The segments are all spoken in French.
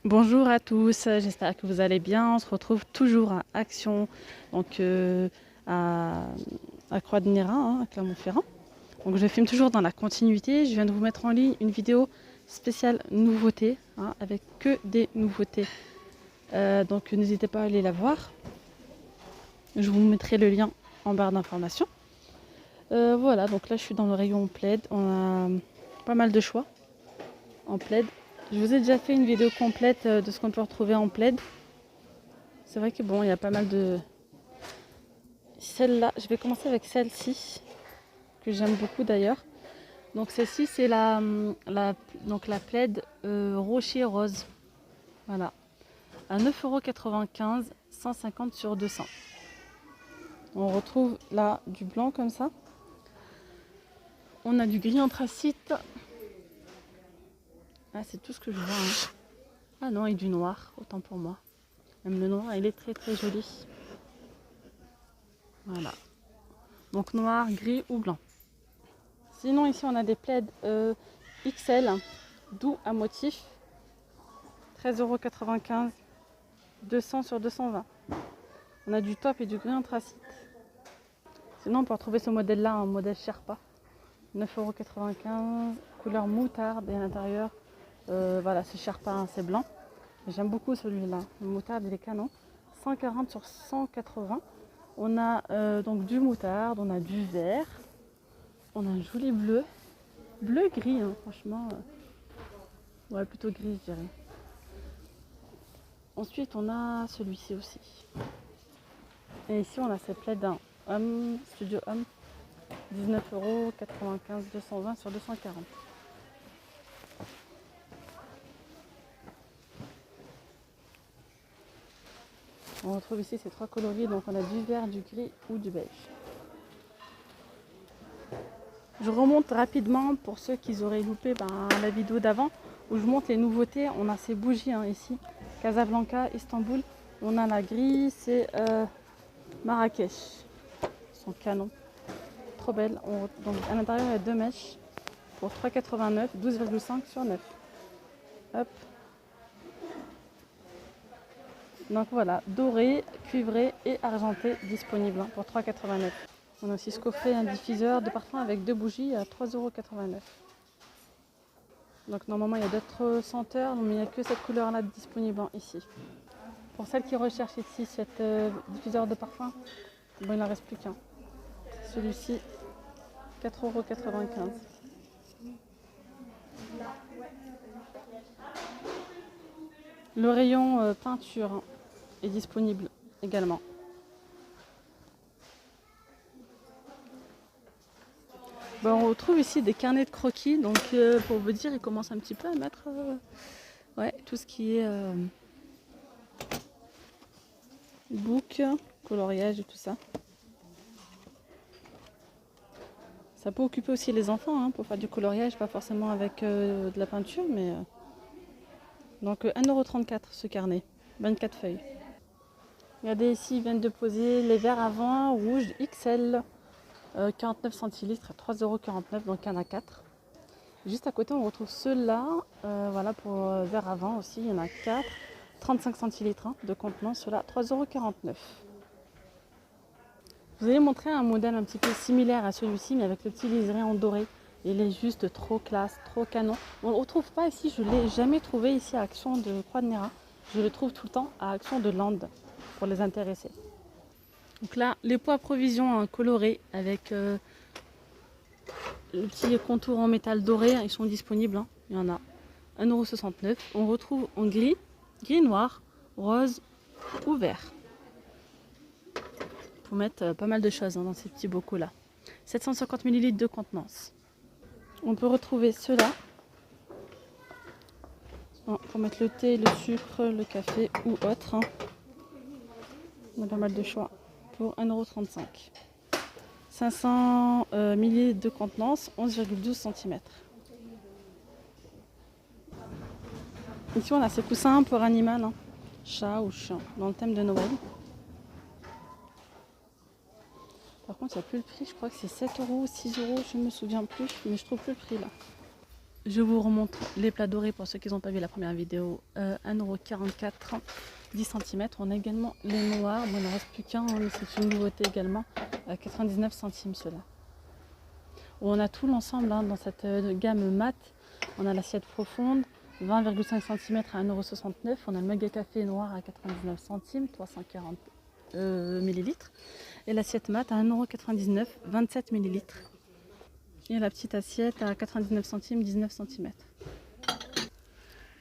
Bonjour à tous, j'espère que vous allez bien. On se retrouve toujours à Action, donc à, à Croix-de-Néra, à Clermont-Ferrand. Donc je filme toujours dans la continuité. Je viens de vous mettre en ligne une vidéo spéciale nouveauté, avec que des nouveautés. Donc n'hésitez pas à aller la voir. Je vous mettrai le lien en barre d'informations. Voilà, donc là je suis dans le rayon plaid. On a pas mal de choix en plaid. Je vous ai déjà fait une vidéo complète de ce qu'on peut retrouver en plaid. C'est vrai que bon, il y a pas mal de... Celle-là, je vais commencer avec celle-ci, que j'aime beaucoup d'ailleurs. Donc celle-ci, c'est donc la plaid rocher rose. Voilà. À 9,95 €, 150 sur 200. On retrouve là du blanc comme ça. On a du gris anthracite. Ah, c'est tout ce que je vois. Ah non, et du noir, autant pour moi. Même le noir, il est très très joli. Voilà. Donc noir, gris ou blanc. Sinon ici on a des plaids XL, doux à motif. 13,95 €, 200 sur 220. On a du top et du gris anthracite. Sinon on peut retrouver ce modèle là, un modèle Sherpa. 9,95 €, couleur moutarde et à l'intérieur, voilà, c'est Sherpa, c'est blanc. J'aime beaucoup celui-là, le moutarde il est canon. 140 sur 180. On a donc du moutarde, on a du vert, on a un joli bleu, bleu-gris, franchement, ouais, plutôt gris je dirais. Ensuite on a celui-ci aussi. Et ici on a ces plaids d'un homme, studio homme, 19,95 €, 220 sur 240. On retrouve ici ces trois coloris, donc on a du vert, du gris ou du beige. Je remonte rapidement pour ceux qui auraient loupé la vidéo d'avant où je montre les nouveautés. On a ces bougies ici, Casablanca, Istanbul. On a la grille, c'est Marrakech. Ils sont canons, trop belles. Donc à l'intérieur il y a deux mèches pour 3,89 €, 12,5 sur 9. Hop. Donc voilà, doré, cuivré et argenté disponible pour 3,89 €. On a aussi ce coffret, un diffuseur de parfum avec deux bougies à 3,89 €. Donc normalement il y a d'autres senteurs, mais il n'y a que cette couleur-là disponible ici. Pour celles qui recherchent ici cet diffuseur de parfum, bon, il n'en reste plus qu'un. Celui-ci, 4,95 €. Le rayon peinture est disponible également. Bon, on retrouve ici des carnets de croquis, donc pour vous dire, ils commencent un petit peu à mettre ouais, tout ce qui est book, coloriage et tout ça. Ça peut occuper aussi les enfants pour faire du coloriage, pas forcément avec de la peinture, mais donc 1,34 € ce carnet, 24 feuilles. Regardez ici, ils viennent de poser les verres à vin rouges XL, 49 centilitres à 3,49 €, donc il y en a 4. Juste à côté, on retrouve ceux-là, voilà, pour verre à vin aussi, il y en a 4, 35 centilitres de contenance, ceux-là, 3,49 €. Je vous allez montrer un modèle un petit peu similaire à celui-ci, mais avec le petit liseré en doré. Il est juste trop classe, trop canon. On ne le retrouve pas ici, je ne l'ai jamais trouvé ici à Action de Croix-de-Néra. Je le trouve tout le temps à Action de Landes pour les intéressés. Donc là, les pots à provision colorés avec le petit contour en métal doré, ils sont disponibles. Il y en a 1,69 €. On retrouve en gris, gris noir, rose ou vert. Pour mettre pas mal de choses dans ces petits bocaux là. 750 ml de contenance. On peut retrouver ceux-là pour mettre le thé, le sucre, le café ou autre. On a pas mal de choix pour 1,35 €. 500 ml de contenance, 11,12 cm. Ici on a ces coussins pour animal, chat ou chien, dans le thème de Noël. Par contre il n'y a plus le prix, je crois que c'est 7 €, 6 €, je ne me souviens plus, mais je trouve plus le prix là. Je vous remontre les plats dorés pour ceux qui n'ont pas vu la première vidéo. 1,44 €, 10 cm. On a également les noirs. Bon, il n'en reste plus qu'un, hein, mais c'est une nouveauté également. 99 centimes ceux-là. On a tout l'ensemble hein, dans cette gamme mat. On a l'assiette profonde, 20,5 cm à 1,69 €. On a le mug à café noir à 99 centimes, 340 ml. Et l'assiette mat à 1,99 €, 27 ml. Et la petite assiette à 99 centimes, 19 cm.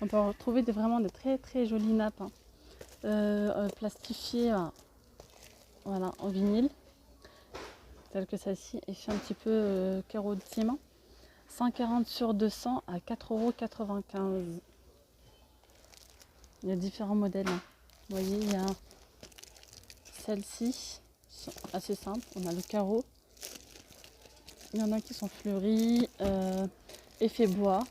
On peut retrouver vraiment des très très jolies nappes hein, plastifiées voilà, en vinyle, telle que celle-ci, et fait un petit peu carreau de ciment. 140 sur 200 à 4,95 €. Il y a différents modèles. Hein. Vous voyez, il y a celles-ci, sont assez simples. On a le carreau. Il y en a qui sont fleuris, effet bois.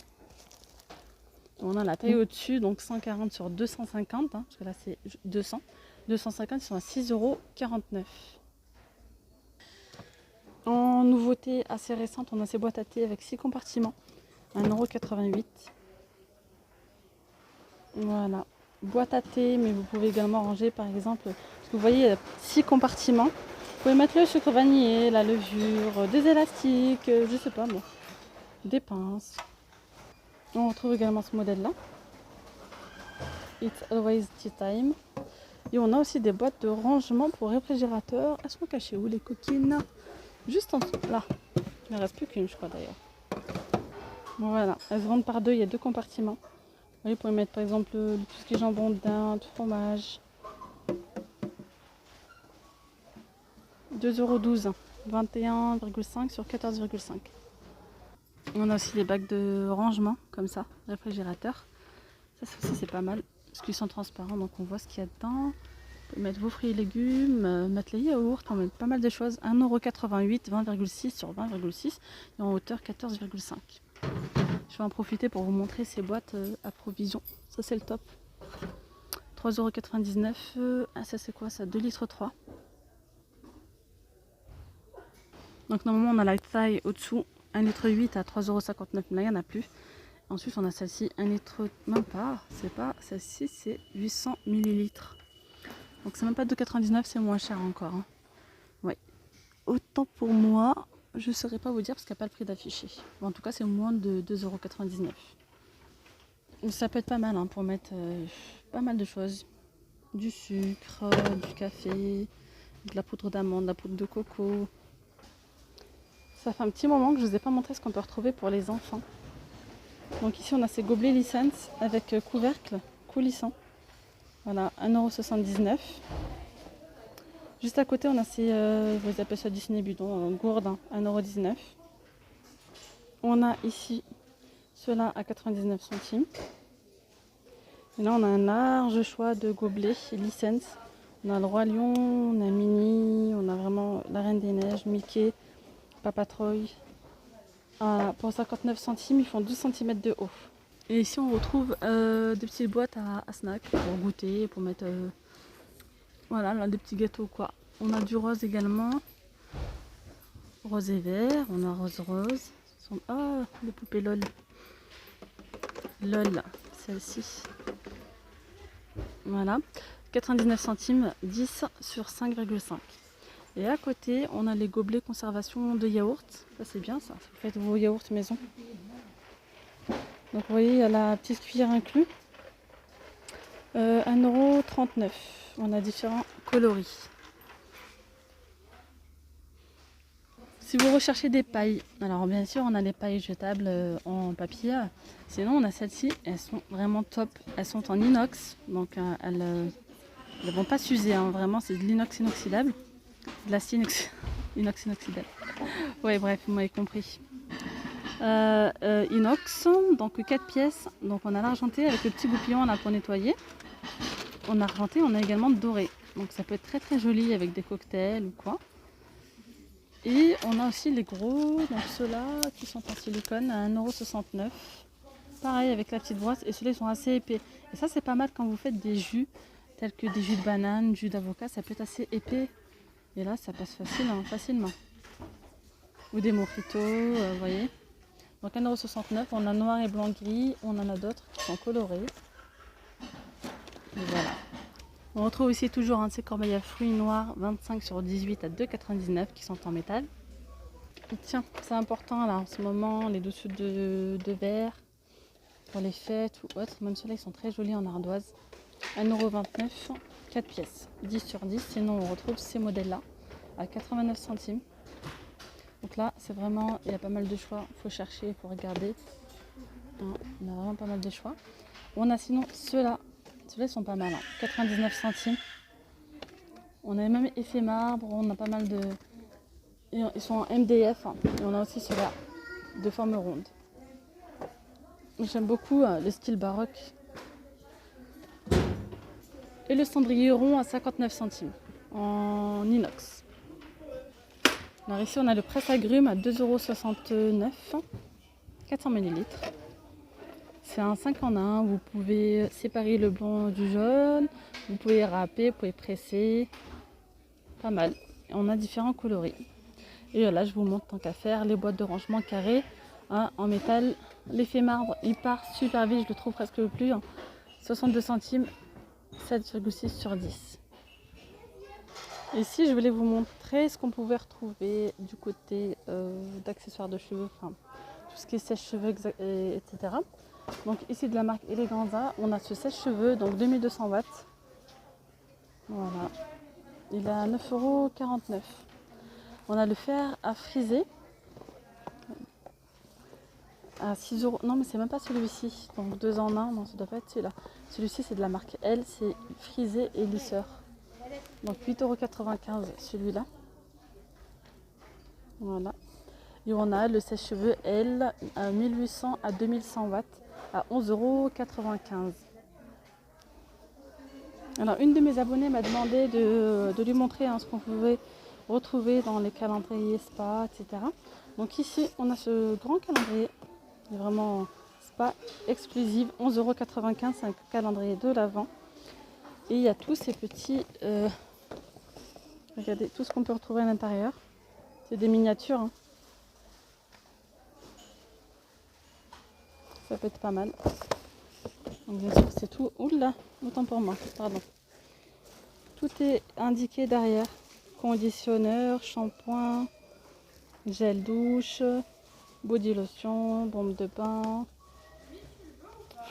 On a la taille au-dessus, donc 140 sur 250, hein, parce que là c'est 200. 250, ils sont à 6,49 €. En nouveauté assez récente, on a ces boîtes à thé avec 6 compartiments, 1,88 €. Voilà, boîte à thé, mais vous pouvez également ranger par exemple, parce que vous voyez, il y a 6 compartiments. Vous pouvez mettre le sucre vanillé, la levure, des élastiques, je sais pas moi, des pinces. On retrouve également ce modèle-là. It's always tea time. Et on a aussi des boîtes de rangement pour réfrigérateur. Elles sont cachées où les coquines? Juste en dessous, là. Il ne reste plus qu'une, je crois d'ailleurs. Voilà, elles se vendent par deux, il y a 2 compartiments. Vous voyez, vous pouvez mettre par exemple tout ce qui est jambon, dinde, fromage. 2,12 €, 21,5 sur 14,5. On a aussi les bacs de rangement, comme ça, réfrigérateur. Ça aussi c'est pas mal, parce qu'ils sont transparents, donc on voit ce qu'il y a dedans. Vous pouvez mettre vos fruits et légumes, mettre les yaourts, on met pas mal de choses. 1,88 €, 20,6 sur 20,6 et en hauteur 14,5. Je vais en profiter pour vous montrer ces boîtes à provision. Ça c'est le top. 3,99 €. Ah, ça c'est quoi ça? 2,3 litres. Donc normalement on a la taille au-dessous, 1,8 litre à 3,59 €, mais là il n'y en a plus. Ensuite on a celle-ci, 1 litre, même pas, c'est pas, celle-ci c'est 800 ml. Donc c'est même pas 2,99 €, c'est moins cher encore. Hein. Ouais. Autant pour moi, je ne saurais pas vous dire parce qu'il n'y a pas le prix d'affiché. Bon, en tout cas c'est moins de 2,99 €. Ça peut être pas mal hein, pour mettre pas mal de choses. Du sucre, du café, de la poudre d'amande, de la poudre de coco. Ça fait un petit moment que je ne vous ai pas montré ce qu'on peut retrouver pour les enfants. Donc ici on a ces gobelets License avec couvercle coulissant. Voilà, 1,79 €. Juste à côté on a ces, vous appelez ça Disney bidon, gourdes, 1,19 €. On a ici ceux-là à 99 centimes. Et là on a un large choix de gobelets License. On a le Roi Lion, on a Minnie, on a vraiment la Reine des Neiges, Mickey, Papa Troy. Voilà, pour 59 centimes, ils font 12 cm de haut. Et ici, on retrouve des petites boîtes à snacks pour goûter, pour mettre voilà, là, des petits gâteaux quoi. On a du rose également, rose et vert. On a rose. Ah, les poupées LOL. LOL, celle-ci. Voilà, 99 centimes, 10 sur 5,5. Et à côté, on a les gobelets conservation de yaourt. Ça c'est bien ça, vous faites vos yaourts maison. Donc vous voyez, il y a la petite cuillère inclus. 1,39 €. On a différents coloris. Si vous recherchez des pailles, alors bien sûr on a les pailles jetables en papier. Sinon on a celles-ci, elles sont vraiment top. Elles sont en inox, donc elles ne vont pas s'user. Hein. Vraiment c'est de l'inox inoxydable. De l'acier inoxydable. Ouais bref, vous m'avez compris. Inox, donc 4 pièces. Donc on a l'argenté avec le petit goupillon là pour nettoyer. On a argenté, on a également doré. Donc ça peut être très très joli avec des cocktails ou quoi. Et on a aussi les gros, donc ceux-là qui sont en silicone à 1,69 €. Pareil avec la petite brosse et ceux-là ils sont assez épais. Et ça c'est pas mal quand vous faites des jus, tels que des jus de banane, jus d'avocat, ça peut être assez épais. Et là ça passe facilement. Ou des mojitos, vous voyez. Donc 1,69 €, on a noir et blanc gris, on en a d'autres qui sont colorés. Et voilà. On retrouve ici toujours un de ces corbeilles à fruits noirs 25 sur 18 à 2,99 € qui sont en métal. Et tiens, c'est important là en ce moment, les dessous de verre pour les fêtes ou autres, même ceux-là ils sont très jolis en ardoise. 1,29 €, 4 pièces, 10 sur 10. Sinon on retrouve ces modèles-là à 89 centimes. Donc là c'est vraiment, il y a pas mal de choix, il faut chercher, il faut regarder. On a vraiment pas mal de choix. On a sinon ceux-là ils sont pas mal, 99 centimes. On a même effet marbre, on a pas mal de... Ils sont en MDF, et on a aussi ceux-là de forme ronde. J'aime beaucoup le style baroque. Et le cendrier rond à 59 centimes en inox. Alors ici on a le presse-agrumes à 2,69 €, 400 ml. C'est un 5 en 1, vous pouvez séparer le blanc du jaune, vous pouvez râper, vous pouvez presser, pas mal. On a différents coloris. Et là je vous montre tant qu'à faire les boîtes de rangement carrées en métal. L'effet marbre il part super vite, je le trouve presque le plus, 62 centimes, 7,6 sur 10. Ici je voulais vous montrer ce qu'on pouvait retrouver du côté d'accessoires de cheveux, enfin tout ce qui est sèche-cheveux, etc. Donc ici de la marque Eleganza, on a ce sèche-cheveux, donc 2200 watts. Voilà, il est à 9,49 €. On a le fer à friser à 6 €. Non mais c'est même pas celui-ci, donc 2 en 1, non ça doit pas être celui-là. Celui-ci c'est de la marque L, c'est frisé et lisseur. Donc 8,95 € celui-là. Voilà. Et on a le sèche-cheveux L à 1800 à 2100 watts à 11,95 €. Alors une de mes abonnées m'a demandé de lui montrer ce qu'on pouvait retrouver dans les calendriers spa, etc. Donc ici on a ce grand calendrier, il est vraiment spa exclusive, 11,95 €, c'est un calendrier de l'Avent. Et il y a tous ces petits, regardez tout ce qu'on peut retrouver à l'intérieur, c'est des miniatures. Ça peut être pas mal. Donc bien sûr c'est tout, oula, autant pour moi, pardon. Tout est indiqué derrière, conditionneur, shampoing, gel douche, body lotion, bombe de bain,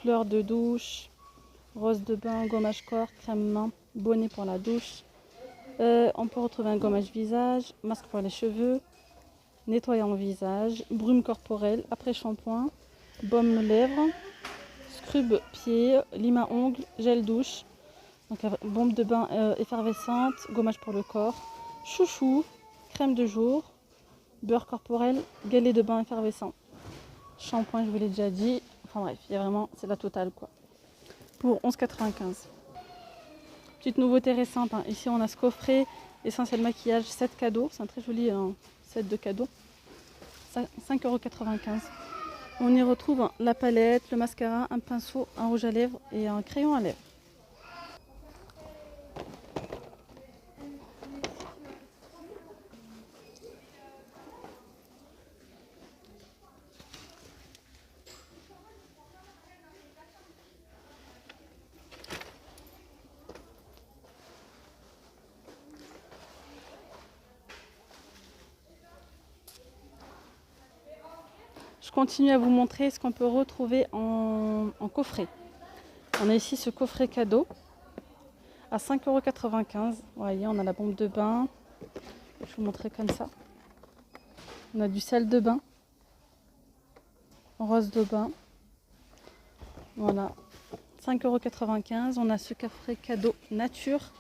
fleurs de douche, rose de bain, gommage corps, crème main, bonnet pour la douche. On peut retrouver un gommage visage, masque pour les cheveux, nettoyant visage, brume corporelle, après shampoing, baume lèvres, scrub pied, lime à ongles, gel douche, donc bombe de bain effervescente, gommage pour le corps, chouchou, crème de jour, beurre corporel, galet de bain effervescent, shampoing je vous l'ai déjà dit, enfin bref, il y a vraiment, c'est la totale quoi. Pour 11,95 €. Petite nouveauté récente, ici on a ce coffret essentiel maquillage 7 cadeaux, c'est un très joli set de cadeaux, 5,95 €. On y retrouve la palette, le mascara, un pinceau, un rouge à lèvres et un crayon à lèvres. Je continue à vous montrer ce qu'on peut retrouver en coffret. On a ici ce coffret cadeau à 5,95 €. Vous voyez, on a la bombe de bain. Je vais vous montrer comme ça. On a du sel de bain, rose de bain. Voilà, 5,95 €. On a ce coffret cadeau nature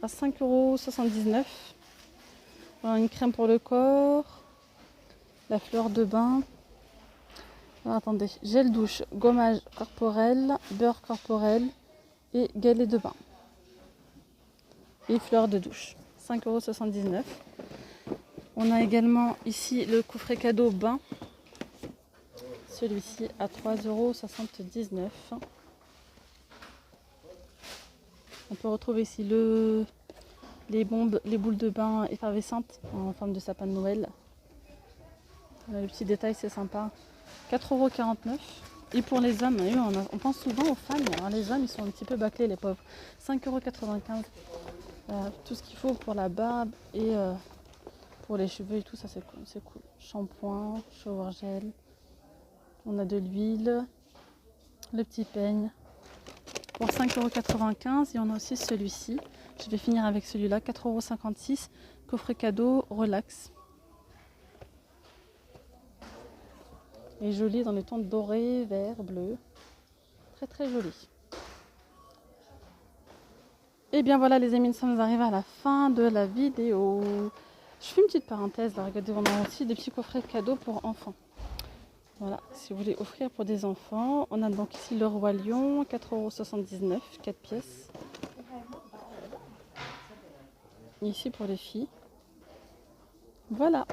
à 5,79 €. Voilà, une crème pour le corps. La fleur de bain. Alors, attendez, gel douche, gommage corporel, beurre corporel et galet de bain. Et fleur de douche, 5,79 €. On a également ici le coffret cadeau bain. Celui-ci à 3,79 €. On peut retrouver ici les bombes, les boules de bain effervescentes en forme de sapin de Noël. Le petit détail, c'est sympa. 4,49 €. Et pour les hommes, oui, on pense souvent aux femmes, hein. Les hommes, ils sont un petit peu bâclés, les pauvres. 5,95 €. Tout ce qu'il faut pour la barbe et pour les cheveux et tout, ça c'est cool. C'est cool. Shampoing, shower gel. On a de l'huile, le petit peigne. Pour 5,95 € et on a aussi celui-ci. Je vais finir avec celui-là, 4,56 €. Coffret cadeau, relax. Et joli dans les tons doré, vert, bleu. Très très joli. Et bien voilà les amis, nous sommes arrivés à la fin de la vidéo. Je fais une petite parenthèse là, regardez, on a aussi des petits coffrets cadeaux pour enfants. Voilà, si vous voulez offrir pour des enfants, on a donc ici le Roi Lion, 4,79 €, 4 pièces. Et ici pour les filles. Voilà.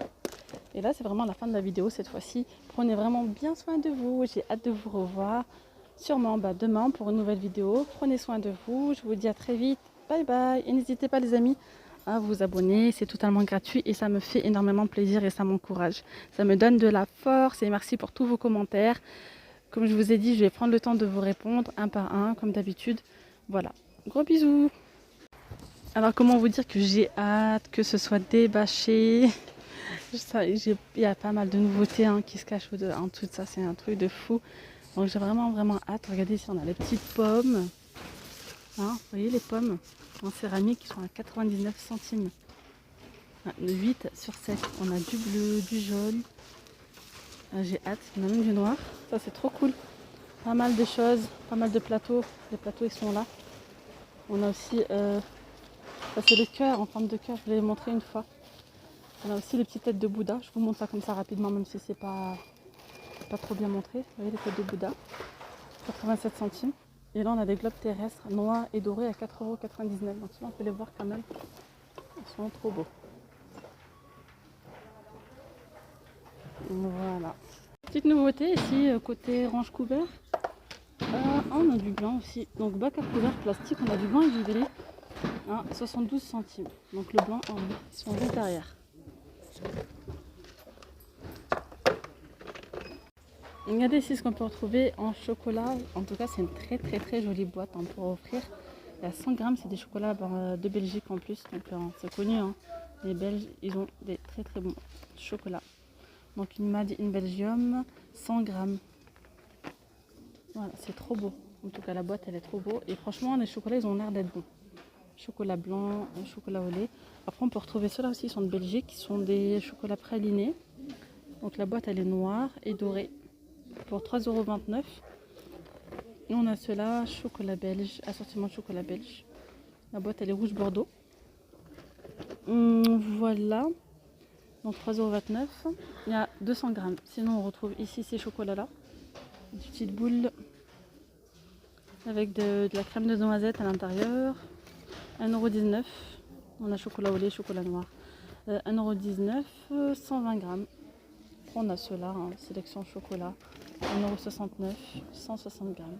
Et là, c'est vraiment la fin de la vidéo cette fois-ci. Prenez vraiment bien soin de vous. J'ai hâte de vous revoir. Sûrement demain pour une nouvelle vidéo. Prenez soin de vous. Je vous dis à très vite. Bye bye. Et n'hésitez pas les amis à vous abonner. C'est totalement gratuit et ça me fait énormément plaisir et ça m'encourage. Ça me donne de la force et merci pour tous vos commentaires. Comme je vous ai dit, je vais prendre le temps de vous répondre un par un comme d'habitude. Voilà. Gros bisous. Alors comment vous dire que j'ai hâte que ce soit débâché. Il y a pas mal de nouveautés qui se cachent en tout ça, c'est un truc de fou. Donc j'ai vraiment hâte. Regardez ici, on a les petites pommes. Vous voyez les pommes en céramique qui sont à 99 centimes. 8 sur 7. On a du bleu, du jaune. J'ai hâte. On a même du noir. Ça c'est trop cool. Pas mal de choses, pas mal de plateaux. Les plateaux ils sont là. On a aussi, ça c'est le cœur en forme de cœur. Je vous l'ai montré une fois. On a aussi les petites têtes de Bouddha. Je vous montre ça comme ça rapidement, même si c'est pas trop bien montré. Vous voyez les têtes de Bouddha, 87 centimes. Et là on a des globes terrestres noirs et dorés à 4,99 €. Donc là on peut les voir quand même. Ils sont trop beaux. Voilà. Petite nouveauté ici côté range couvert. On a du blanc aussi. Donc bac à couvert plastique, on a du blanc et du gris. 72 centimes. Donc le blanc en sont juste derrière. Regardez ici ce qu'on peut retrouver en chocolat. En tout cas, c'est une très jolie boîte pour offrir. Il y a 100 grammes, c'est des chocolats de Belgique en plus. Donc c'est connu, les Belges, ils ont des très bons chocolats. Donc une Made in Belgium, 100 grammes. Voilà, c'est trop beau. En tout cas, la boîte, elle est trop beau. Et franchement, les chocolats, ils ont l'air d'être bons. Chocolat blanc, chocolat au lait. Après, on peut retrouver ceux-là aussi, ils sont de Belgique, qui sont des chocolats pralinés. Donc la boîte, elle est noire et dorée pour 3,29 €. Et on a ceux-là, chocolat belge, assortiment de chocolat belge. La boîte, elle est rouge bordeaux. Voilà. Donc 3,29 €. Il y a 200 grammes. Sinon, on retrouve ici ces chocolats-là. Des petites boules avec de la crème de noisette à l'intérieur. 1,19 €. On a chocolat au lait, chocolat noir. 1,19 €, 120 grammes. Après, on a ceux-là, sélection chocolat. 1,69 €, 160 grammes.